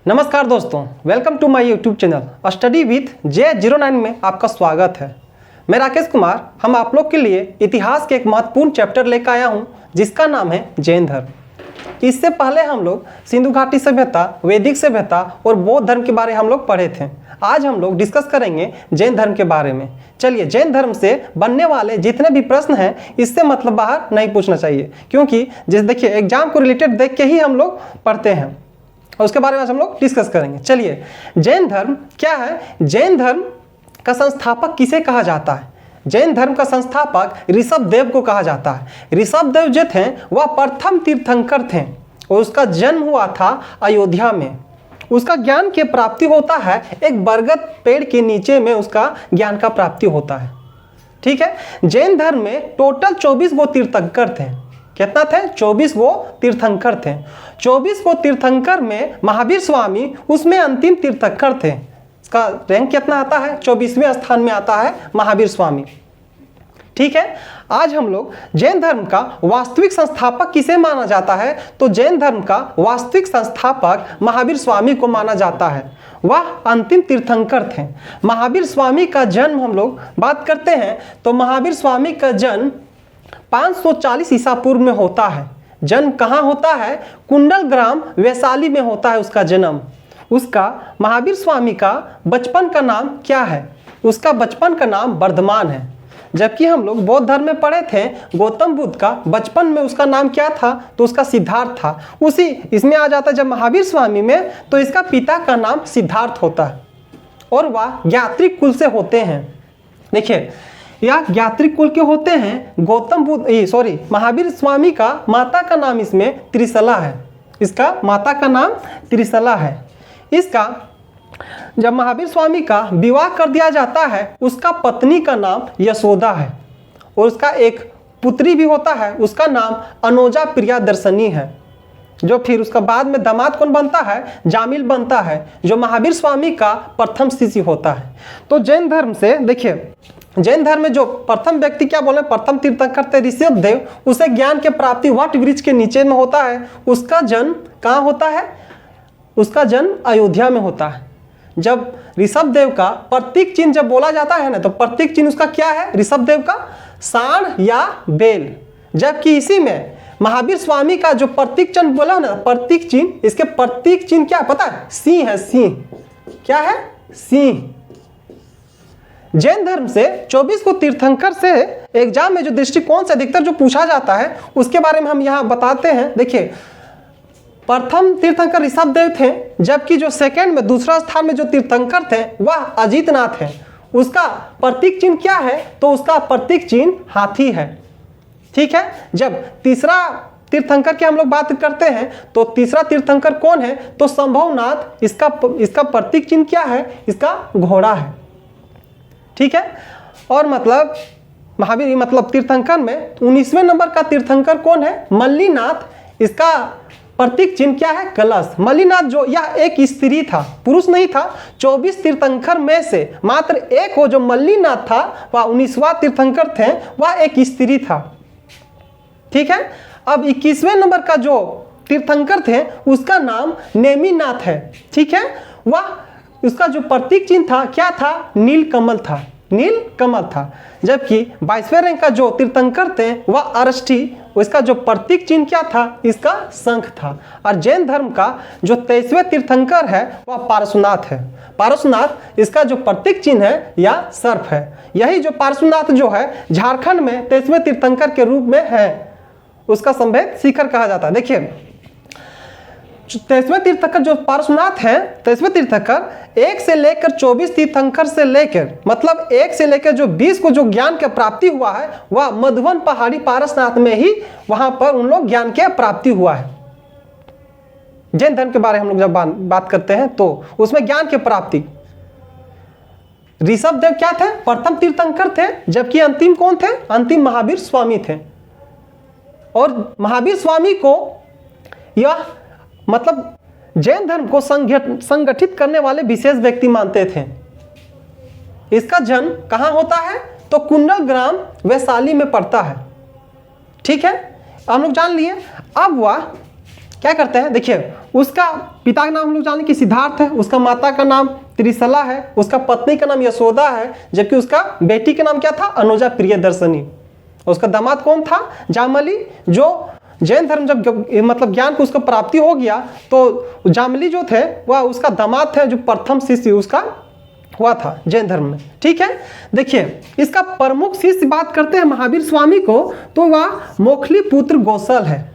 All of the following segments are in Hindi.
नमस्कार दोस्तों, welcome to my YouTube channel study with J09 में आपका स्वागत है। मैं राकेश कुमार। हम आप लोग के लिए इतिहास के एक महत्वपूर्ण चैप्टर लेकर आया हूं जिसका नाम है जैन धर्म। इससे पहले हम लोग सिंधु घाटी सभ्यता, वैदिक सभ्यता और बौद्ध धर्म के बारे हम लोग पढ़े थे। आज हम लोग डिस्कस करेंगे जैन धर्म के बारे में। चलिए, जैन धर्म से बनने वाले जितने भी प्रश्न हैं इससे मतलब बाहर नहीं पूछना चाहिए, क्योंकि जैसे देखिए एग्जाम को रिलेटेड देख के ही हम लोग पढ़ते हैं और उसके बारे में हम लोग डिस्कस करेंगे। चलिए, जैन धर्म क्या है? जैन धर्म का संस्थापक किसे कहा जाता है? जैन धर्म का संस्थापक ऋषभ देव को कहा जाता है। ऋषभ देव जो थे वह प्रथम तीर्थंकर थे और उसका जन्म हुआ था अयोध्या में। उसका ज्ञान की प्राप्ति होता है एक बरगद पेड़ के नीचे में, उसका ज्ञान का प्राप्ति होता है। ठीक है। जैन धर्म में टोटल 24 गो तीर्थंकर थे। कितना थे? 24 गो तीर्थंकर थे। 24 गो तीर्थंकर में महावीर स्वामी उसमें अंतिम तीर्थंकर थे। इसका रैंक कितना आता है? 24वें स्थान में आता है महावीर स्वामी। ठीक है। आज हम लोग जैन धर्म का वास्तविक संस्थापक किसे माना जाता है? तो जैन धर्म का वास्तविक संस्थापक महावीर स्वामी को माना जाता है। वह अंतिम तीर्थंकर थे। महावीर स्वामी का जन्म हम लोग बात करते हैं तो महावीर स्वामी का जन्म 540 ईसा पूर्व में होता है। जन्म कहाँ होता है? कुंडल ग्राम वैशाली में होता है उसका जन्म। उसका महावीर स्वामी का बचपन का नाम क्या है? उसका बचपन का नाम वर्धमान है। जबकि हम लोग बौद्ध धर्म में पढ़े थे गौतम बुद्ध का बचपन में उसका नाम क्या था? तो उसका सिद्धार्थ था। उसी इसमें आ जाता है जब महावीर स्वामी में, तो इसका पिता का नाम सिद्धार्थ होता है और वह ज्ञात्रिक कुल से होते हैं। देखिए, यह ज्ञात्रिक कुल के होते हैं। गौतम बुद्ध महावीर स्वामी का माता का नाम इसमें त्रिशला है। इसका माता का नाम त्रिशला है। इसका जब महावीर स्वामी का विवाह कर दिया जाता है उसका पत्नी का नाम यशोदा है और उसका एक पुत्री भी होता है, उसका नाम अनोजा प्रियदर्शनी है। जो फिर उसका बाद में दामाद कौन बनता है? जामिल बनता है, जो महावीर स्वामी का प्रथम शिष्य होता है। तो जैन धर्म से देखिए, जैन धर्म में जो प्रथम व्यक्ति क्या बोले, प्रथम तीर्थंकर थे ऋषभ देव। उसे ज्ञान के प्राप्ति वट वृक्ष के नीचे में होता है। उसका जन्म कहाँ होता है? उसका जन्म अयोध्या में होता है। जब ऋषभ देव का प्रतीक चिन्ह जब बोला जाता है ना, तो प्रतीक चिन्ह उसका क्या है? ऋषभ देव का सांड या बेल। जबकि इसी में महावीर स्वामी का जो प्रतीक चिन्ह बोला ना, प्रतीक चिन्ह, इसके प्रतीक चिन्ह क्या पता है? सिंह है। सिंह क्या है? सिंह। जैन धर्म से 24 को तीर्थंकर से एग्जाम में जो दृष्टिकोण से अधिकतर जो पूछा जाता है उसके बारे में हम यहाँ बताते हैं। देखिए, प्रथम तीर्थंकर ऋषभ देव थे, जबकि जो सेकंड में दूसरा स्थान में जो तीर्थंकर थे वह अजीतनाथ है। उसका प्रतीक चिन्ह क्या है? तो उसका प्रतीक चिन्ह हाथी है। ठीक है। जब तीसरा तीर्थंकर की हम लोग बात करते हैं तो तीसरा तीर्थंकर कौन है? तो संभवनाथ। इसका प्रतीक चिन्ह क्या है? इसका घोड़ा है। ठीक है। और मतलब महावीर मतलब तीर्थंकर में 19वें नंबर का तीर्थंकर कौन है? मल्लीनाथ। इसका प्रतीक चिन्ह क्या है? कलश। मल्लीनाथ जो यह एक स्त्री था, पुरुष नहीं था। 24 तीर्थंकर में से मात्र एक हो जो मल्लीनाथ था, वह 19वां तीर्थंकर थे, वह एक स्त्री था। ठीक है। अब 21वें नंबर का जो तीर्थंकर थे उसका नाम नेमिनाथ है। ठीक है। वह उसका जो प्रतीक चिन्ह था क्या था? नीलकमल था। नीलकमल था। जबकि 22वें रैंक का जो तीर्थंकर थे वह अरष्टी। उसका जो प्रतीक चिन्ह क्या था? इसका शंख था। और जैन धर्म का जो 23वें तीर्थंकर है वह पार्श्वनाथ है। पार्श्वनाथ, इसका जो प्रतीक चिन्ह है या सर्प है। यही जो पार्श्वनाथ जो है झारखंड में 23वें तीर्थंकर के रूप में है, उसका संभेद शिखर कहा जाता है। देखिए, 23वें तीर्थंकर जो पार्श्वनाथ है, 23वें तीर्थंकर 1 से लेकर 24 तीर्थंकर से लेकर मतलब 1 से लेकर जो 20 को जो ज्ञान की प्राप्ति हुआ है वह मधुबन पहाड़ी पारसनाथ में ही वहां पर उन लोग ज्ञान की प्राप्ति हुआ है। जैन धर्म के बारे में हम लोग जब बात करते हैं तो उसमें ज्ञान की प्राप्ति ऋषभ देव क्या थे? प्रथम तीर्थंकर थे। जबकि अंतिम कौन थे? अंतिम महावीर स्वामी थे। और महावीर स्वामी को यह मतलब जैन धर्म को संगठित करने वाले विशेष व्यक्ति मानते थे। इसका जन्म कहाँ होता है? तो कुंडल ग्राम वैशाली में पड़ता है। ठीक है। हम लोग जान लिए। अब वह क्या करते हैं, देखिए उसका पिता का नाम हम लोग जाने कि सिद्धार्थ है, उसका माता का नाम त्रिशला है, उसका पत्नी का नाम यशोदा है, जबकि उसका बेटी का नाम क्या था, अनुजा प्रियदर्शनी। उसका दामाद कौन था, जामली। जो जैन धर्म जब मतलब ज्ञान को उसको प्राप्ति हो गया तो जामली जो थे वह उसका दामाद थे, जो प्रथम शिष्य उसका हुआ था जैन धर्म में। ठीक है, देखिए इसका प्रमुख शिष्य बात करते हैं महावीर स्वामी को, तो वह मोखली पुत्र गोसल है।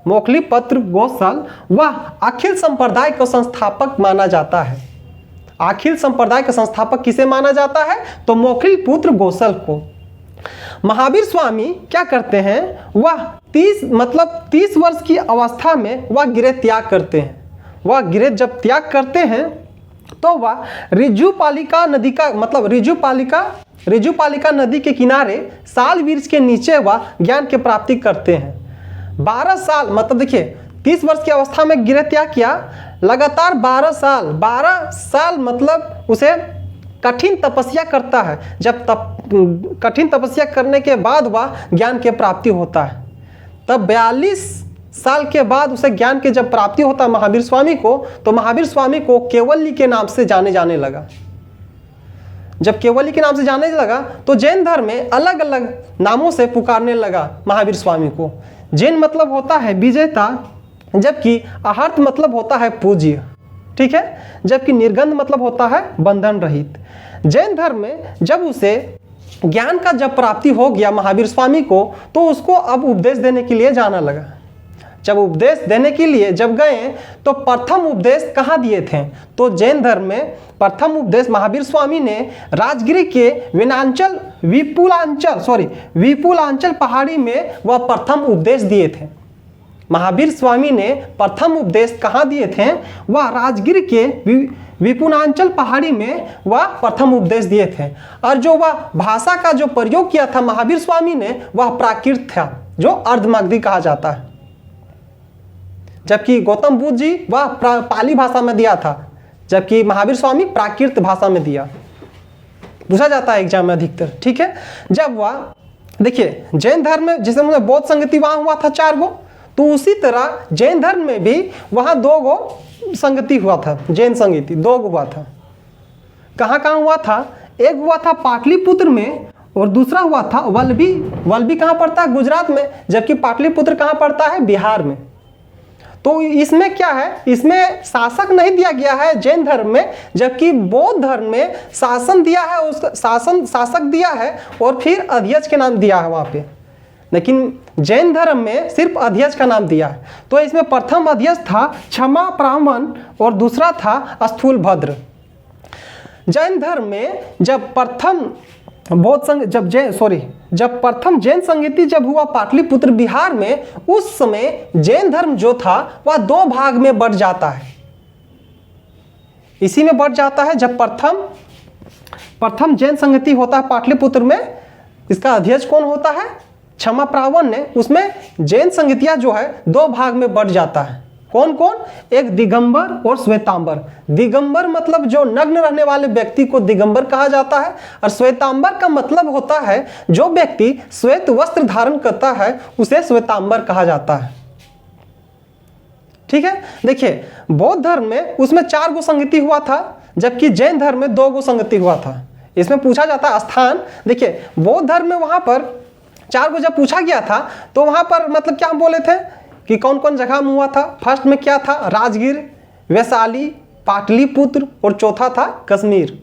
मोखली पुत्र गोसल वह अखिल संप्रदाय का संस्थापक माना जाता है। अखिल संप्रदाय का संस्थापक किसे माना जाता है, तो मोखली पुत्र गोसल को। महावीर स्वामी क्या करते हैं, वह 30 वर्ष की अवस्था में वह गृह त्याग करते हैं। वह गृह जब त्याग करते हैं तो वह रिजुपालिका नदी का मतलब रिजुपालिका नदी के किनारे साल वृक्ष के नीचे वह ज्ञान की प्राप्ति करते हैं। 12 साल मतलब देखिए 30 वर्ष की अवस्था में गृह त्याग किया, लगातार 12 साल मतलब उसे कठिन तपस्या करता है। जब कठिन तपस्या करने के बाद वह ज्ञान की प्राप्ति होता है, तब 42 साल के बाद उसे ज्ञान की जब प्राप्ति होता है महावीर स्वामी को, तो महावीर स्वामी को केवल्ली के नाम से जाने लगा। जब केवल्ली के नाम से जाने लगा तो जैन धर्म में अलग अलग नामों से पुकारने लगा महावीर स्वामी को। जैन मतलब होता है विजेता, जबकि आहर्त मतलब होता है पूज्य। ठीक है, जबकि निर्गंध मतलब होता है बंधन रहित। जैन धर्म में जब उसे ज्ञान का जब प्राप्ति हो गया महावीर स्वामी को, तो उसको अब उपदेश देने के लिए जाना लगा। जब उपदेश देने के लिए जब गए तो प्रथम उपदेश कहाँ दिए थे, तो जैन धर्म में प्रथम उपदेश महावीर स्वामी ने राजगिरी के विपुलांचल पहाड़ी में वह प्रथम उपदेश दिए थे। महावीर स्वामी ने प्रथम उपदेश कहाँ दिए थे, वह राजगिर के विपुलांचल पहाड़ी में वह प्रथम उपदेश दिए थे। और जो वह भाषा का जो प्रयोग किया था महावीर स्वामी ने, वह प्राकृत था, जो अर्धमागधी कहा जाता है। जबकि गौतम बुद्ध जी वह पाली भाषा में दिया था, जबकि महावीर स्वामी प्राकृत भाषा में दिया। पूछा जाता है एग्जाम में अधिकतर। ठीक है, जब वह देखिए जैन धर्म में जिसे मतलब बौद्ध संगति वहाँ हुआ था 4 गो, तो उसी तरह जैन धर्म में भी वहाँ 2 गो संगति हुआ था, जैन संगति 2 गो हुआ था। कहाँ हुआ था, एक हुआ था पाटलिपुत्र में और दूसरा हुआ था वल्लभी। वल्लभी कहाँ पड़ता है, गुजरात में, जबकि पाटलिपुत्र कहाँ पड़ता है, बिहार में। तो इसमें क्या है, इसमें शासक नहीं दिया गया है जैन धर्म में, जबकि बौद्ध धर्म में शासन दिया है, उसका शासक दिया है और फिर अध्यक्ष के नाम दिया है वहाँ पे। लेकिन जैन धर्म में सिर्फ अध्यक्ष का नाम दिया है। तो इसमें प्रथम अध्यक्ष था क्षमा ब्राह्मण और दूसरा था स्थूलभद्र। जैन धर्म में जब प्रथम जैन संगीति जब हुआ पाटलिपुत्र बिहार में, उस समय जैन धर्म जो था वह 2 भाग में बढ़ जाता है। इसी में बढ़ जाता है जब प्रथम जैन संगति होता है पाटलिपुत्र में, इसका अध्यक्ष कौन होता है, क्षमा ब्राह्मण ने। उसमें जैन संगतियां जो है 2 भाग में बढ़ जाता है। कौन कौन, एक दिगंबर और श्वेतांबर। दिगंबर मतलब जो नग्न रहने वाले व्यक्ति को दिगंबर कहा जाता है, और श्वेतांबर का मतलब होता है जो व्यक्ति श्वेत वस्त्र धारण करता है, उसे श्वेतांबर कहा जाता है। ठीक है, देखिए बौद्ध धर्म में उसमें 4 गो संगति हुआ था, जबकि जैन धर्म में 2 गो संगति हुआ था। इसमें पूछा जाता है स्थान, देखिए बौद्ध धर्म में वहां पर 4 गो जब पूछा गया था तो वहां पर मतलब क्या हम बोले थे कि कौन कौन जगह में हुआ था। फर्स्ट में क्या था, राजगीर, वैशाली, पाटलिपुत्र और चौथा था कश्मीर।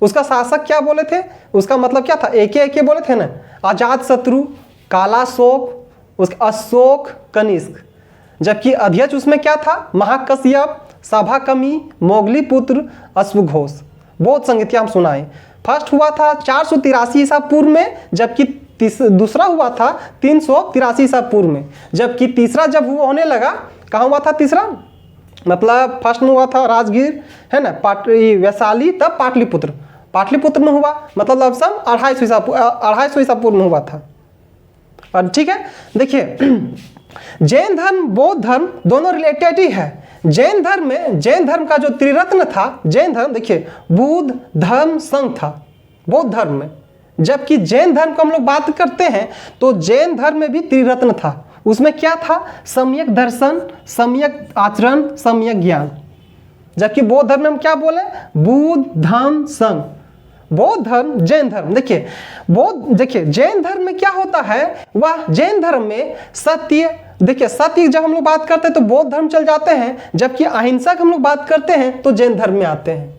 उसका शासक क्या बोले थे, उसका मतलब क्या था, एक बोले थे ना, अजात शत्रु, कालाशोक, उसका अशोक, कनिष्क। जबकि अध्यक्ष उसमें क्या था, महाकश्यप, सभाकमी, मोगलीपुत्र, अश्वघोष। बहुत संगतियां हम सुनाए। फर्स्ट हुआ था 483 ईसा पूर्व में, जबकि दूसरा हुआ था 383 ईसा पूर्व में, जबकि तीसरा जब वो होने लगा, कहाँ हुआ था तीसरा, मतलब फर्स्ट में हुआ था राजगीर है ना, वैशाली, तब पाटलिपुत्र में हुआ, मतलब लमसम 250 ईसा पूर्व में हुआ था। और ठीक है, देखिए जैन धर्म बौद्ध धर्म दोनों रिलेटेड ही है। जैन धर्म का जो त्रिरत्न था, जैन धर्म देखिए बुद्ध धर्म संघ था बौद्ध धर्म में, जबकि जैन धर्म को हम लोग बात करते हैं तो जैन धर्म में भी त्रिरत्न था। उसमें क्या था, सम्यक दर्शन, सम्यक आचरण, सम्यक ज्ञान। जबकि बौद्ध धर्म में हम क्या बोले, बुद्ध धम्म संघ। बौद्ध धर्म, जैन धर्म, देखिए जैन धर्म में क्या होता है, वह जैन धर्म में सत्य, देखिए सत्य जब हम लोग बात करते हैं तो बौद्ध धर्म चल जाते हैं, जबकि अहिंसा की हम लोग बात करते हैं तो जैन धर्म में आते हैं।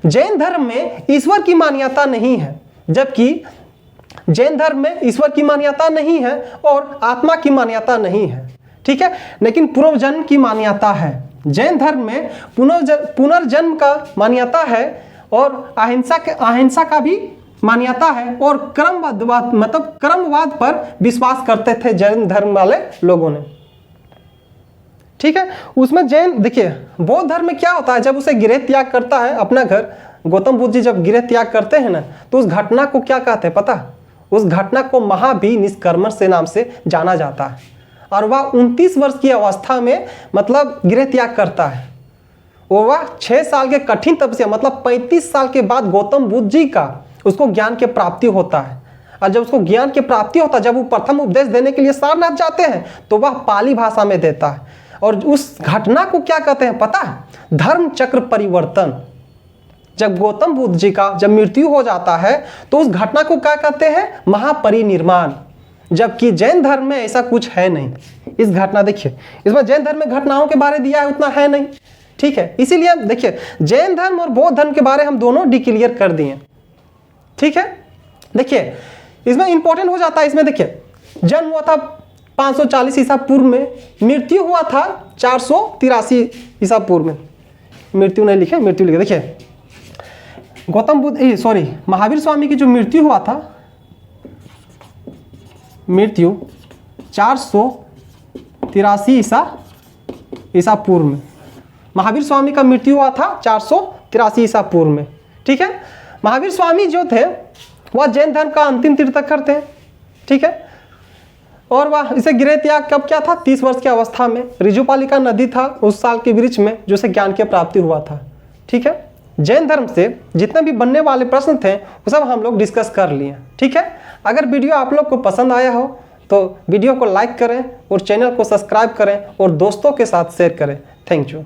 जैन धर्म में ईश्वर की मान्यता नहीं है, जबकि जैन धर्म में ईश्वर की मान्यता नहीं है और आत्मा की मान्यता नहीं है, ठीक है, लेकिन पुनर्जन्म की मान्यता है। जैन धर्म में पुनर्जन्म का मान्यता है और अहिंसा का भी मान्यता है, और क्रमवाद पर विश्वास करते थे जैन धर्म वाले लोगों ने, ठीक है। उसमें जैन, देखिए बौद्ध धर्म में क्या होता है, जब उसे गृह त्याग करता है अपना घर, गौतम बुद्ध जी जब गृह त्याग करते हैं ना, तो उस घटना को क्या कहते हैं पता, उस घटना को महाबी निष्कर्मण से नाम से जाना जाता है। और वह 29 वर्ष की अवस्था में मतलब गृह त्याग करता है। वह 6 साल के कठिन तपस्या, मतलब 35 साल के बाद गौतम बुद्ध जी का उसको ज्ञान की प्राप्ति होता है। और जब उसको ज्ञान की प्राप्ति होता है, जब वो प्रथम उपदेश देने के लिए सारनाथ जाते हैं, तो वह पाली भाषा में देता है। और उस घटना को क्या कहते हैं पता है, धर्म चक्र परिवर्तन। जब गौतम बुद्ध जी का जब मृत्यु हो जाता है तो उस घटना को क्या कहते हैं, महापरिनिर्वाण। जबकि जैन धर्म में ऐसा कुछ है नहीं। इस घटना देखिए, इसमें जैन धर्म में घटनाओं के बारे दिया है उतना है नहीं, ठीक है। इसीलिए देखिए जैन धर्म और बौद्ध धर्म के बारे हम दोनों डिक्लेयर कर दिए, ठीक है। देखिए इसमें इंपॉर्टेंट हो जाता है, इसमें देखिए जन्म हुआ था 540 ईसा पूर्व में, मृत्यु हुआ था 483 ईसा पूर्व में। मृत्यु नहीं लिखे, मृत्यु लिखे। देखिए महावीर स्वामी की जो मृत्यु हुआ था, मृत्यु 483 ईसा पूर्व में। महावीर स्वामी का मृत्यु हुआ था 483 ईसा पूर्व में, ठीक है। महावीर स्वामी जो थे वह जैन धर्म का अंतिम तीर्थंकर थे, ठीक है। और वह इसे गृह त्याग कब क्या था, 30 वर्ष की अवस्था में। ऋजुपालिका नदी था उस साल के वृक्ष में जो से ज्ञान की प्राप्ति हुआ था, ठीक है। जैन धर्म से जितने भी बनने वाले प्रश्न थे वो सब हम लोग डिस्कस कर लिए, ठीक है। अगर वीडियो आप लोग को पसंद आया हो तो वीडियो को लाइक करें और चैनल को सब्सक्राइब करें और दोस्तों के साथ शेयर करें। Thank you.